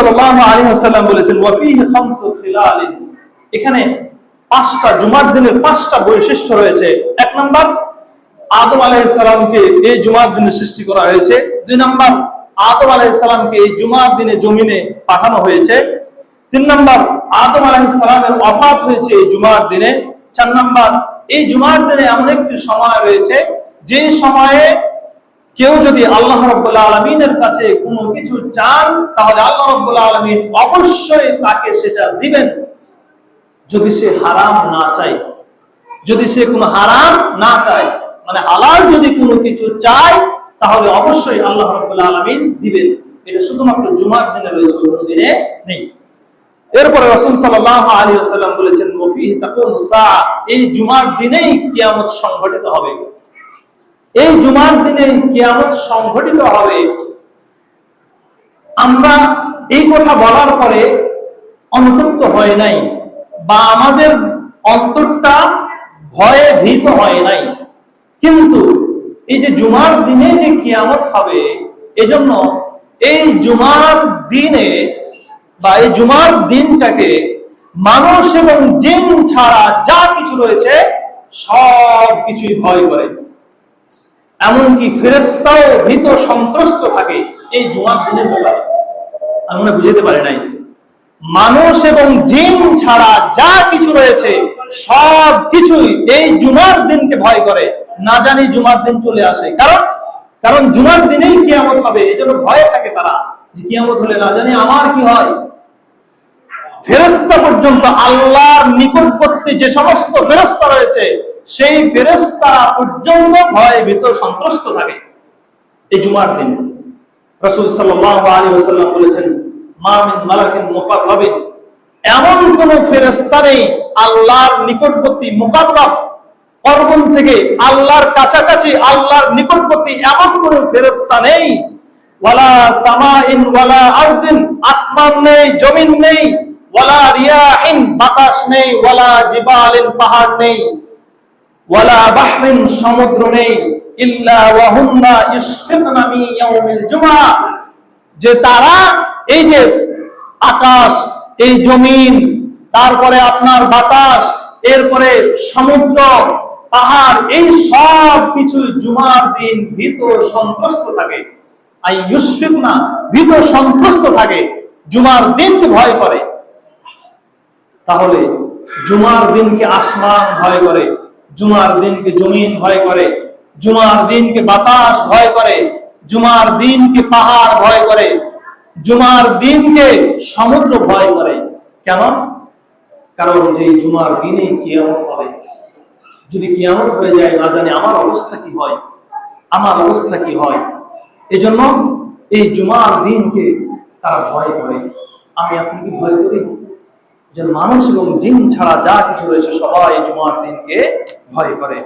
সাল্লাল্লাহু আলাইহি ওয়াসাল্লাম বলেছেন ওয়া ফীহি খামসু খিলাল, এখানে পাঁচটা জুমার দিনের পাঁচটা বৈশিষ্ট্য রয়েছে। এক নাম্বার, আদম আলাইহিস সালামকে এই জুমার দিনে সৃষ্টি করা হয়েছে। দুই নাম্বার, আদম আলাইহিস সালামকে এই জুমার দিনে জমিনে পাঠানো হয়েছে। তিন নাম্বার, আদম আলাইহিস সালামের ওফাত হয়েছে এই জুমার দিনে। চার নাম্বার, এই জুমার দিনে এমন একটি সময় রয়েছে যে সময়ে কেউ যদি আল্লাহ রাব্বুল আলামিনের কাছে কোনো কিছু চান তাহলে আল্লাহ রাব্বুল আলামিন অবশ্যই তাকে সেটা দিবেন, যদি সে হারাম না চায়। যদি সে কোনো হারাম না চায়, মানে হালাল যদি কোনো কিছু চায় তাহলে অবশ্যই আল্লাহ রাব্বুল আলামিন দিবেন। এটা শুধুমাত্র জুমার দিনে রয়েছে, অন্য দিনে নেই। এরপরে রাসূল সাল্লাল্লাহু আলাইহি ওয়াসাল্লাম বলেছেন ওয়া ফীহি তাকুমুস সাআ, এই জুমার দিনেই কিয়ামত সংঘটিত হবে। এই জুমার দিনে কিয়ামত সংঘটিত হবে। আমরা এই কথা বলার পরে অনুতপ্ত হয় নাই, বা আমাদের অন্তরটা ভয়ে ভীত হয় নাই, কিন্তু এই যে জুমার দিনে যে কিয়ামত হবে, এজন্য এই জুমার দিনে বা এই জুমার দিনটাকে মানুষ এবং জিন ছাড়া যা কিছু রয়েছে সব কিছুই ভয় করে। এমনকি ফেরেশতাও ভীত সন্ত্রস্ত থাকে এই জুমার দিনের ব্যাপারে। আমরা বুঝতে পারি নাই, মানুষ এবং জিন ছাড়া যা কিছু রয়েছে সব কিছুই এই জুমার দিনকে ভয় করে। না জানি জুমার দিন চলে আসে, কারণ জুমার দিনেই কিয়ামত হবে, এজন্য ভয়ে থাকে তারা যে কিয়ামত হলে না জানি আমার কি হয়। ফেরেশতা পর্যন্ত আল্লাহর নিকটবর্তী যে সমস্ত ফেরেশতা রয়েছে সেই ফেরেশতা পর্যন্ত ভয়ে ভীত সন্ত্রস্ত থাকে এই জুমার দিন। রাসূল সাল্লাল্লাহু আলাইহি ওয়াসাল্লাম বলেছেন মা মিন মালাকিন মুকাররাবিন, এমন কোন ফেরেশতা নেই আল্লাহর নিকটবর্তী, মুকাররাব অর্বন থেকে আল্লাহর কাছাকাছি, আল্লাহর নিকটবর্তী এমন কোন ফেরেশতা নেই। ওয়ালা সামাইন ওয়ালা আরদিন, আসমান নেই, জমিন নেই, ওয়ালা রিয়াহিন, বাতাস নেই, ওয়ালা জিবালিন, পাহাড় নেই, ওয়ালা বাহরিন, সমুদ্র নেই, ইল্লা ওয়া হুন্না ইশফিকনা মিন ইয়াউমিল জুমআ, যে তারা এই যে আকাশ, এই জমিন, তারপরে আপনার বাতাস, এরপরে সমুদ্র, পাহাড়, এই সব কিছু জুমার দিন ভীত সন্ত্রস্ত থাকে। আই ইউশফিকনা, ভীত সন্ত্রস্ত থাকে, জুমার দিনকে ভয় করে। তাহলে জুমার দিনকে আসমান ভয় করে, জুমার দিনকে জমিন ভয় করে, জুমার দিনকে বাতাস ভয় করে, জুমার দিনকে পাহাড় ভয় করে, জুমার দিনকে সমুদ্র ভয় করে। কেন? কারণ যে জুমার দিনে কিয়ামত হবে। যদি কিয়ামত হয়ে যায় না জানি আমার অবস্থা কি হয়, আমার অবস্থা কি হয়। এজন্য এই জুমার দিনকে তারা ভয় করে। আমি আপনি কি ভয় করি? যে মানুষ এবং জিন ছাড়া যা কিছু রয়েছে সবাই জুমার দিনকে ভয় করে।